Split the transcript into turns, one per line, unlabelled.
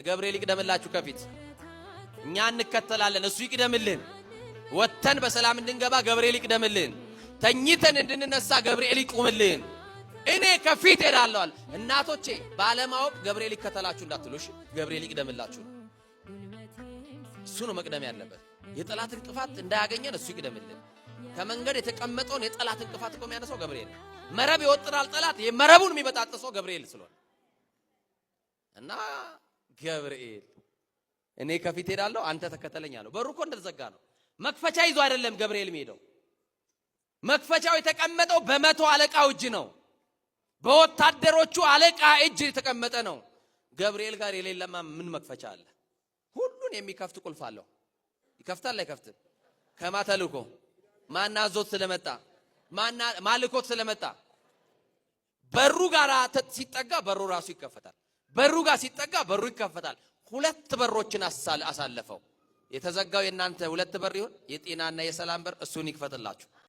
ገብርኤል ይቅደምላችሁ ከፊት እኛ እንከተላለን እሱ ይቅደምልን ወተን በሰላም እንድንገባ ገብርኤል ይቅደምልን ተኝተን እንድንነሳ ገብርኤል ይቁምልን እኔ ከፊት ሄዳለሁ እናቶቼ ባለማወቅ ገብርኤል ይከተላችሁ እንዳትሉሽ ገብርኤል ይቅደምላችሁ እሱ ነው መቅደም ያለበት የጠላት እንቅፋት እንዳያገኘን እሱ ይቅደምልን ከመንገድ የተቀመጠውን የጠላት እንቅፋት ቆም ያነሳው ገብርኤል መረብ ይወጥራል ጠላት የመረቡን የሚበጣጥሰው ገብርኤል ስለሆነ እና ገብርኤል እኔ ከፊት ሄዳለሁ አንተ ተከተለኝ አለው በሩ እኮ እንደተዘጋ ነው መክፈቻ ይዞ አይደለም ገብርኤል የሚሄደው መክፈቻው የተቀመጠው በመቶ አለቃው እጅ ነው በወታደሮቹ አለቃ እጅ የተቀመጠ ነው ገብርኤል ጋር የሌለማ ምን መክፈቻ አለ ሁሉን የሚከፍት ቁልፍ አለው ይከፍታል አይከፍትም ከማተልኮ ማናዞት ስለመጣ ማልኮት ስለመጣ በሩ ጋር ሲጠጋ በሩ ራሱ ይከፈታል በሩ ጋር ሲጠጋ በሩ ይከፈታል ሁለት በሮችን አሳለፈው የተዘጋው የናንተ ሁለት በር ይሁን የጤናና የሰላም በር እሱን ይክፈትላችሁ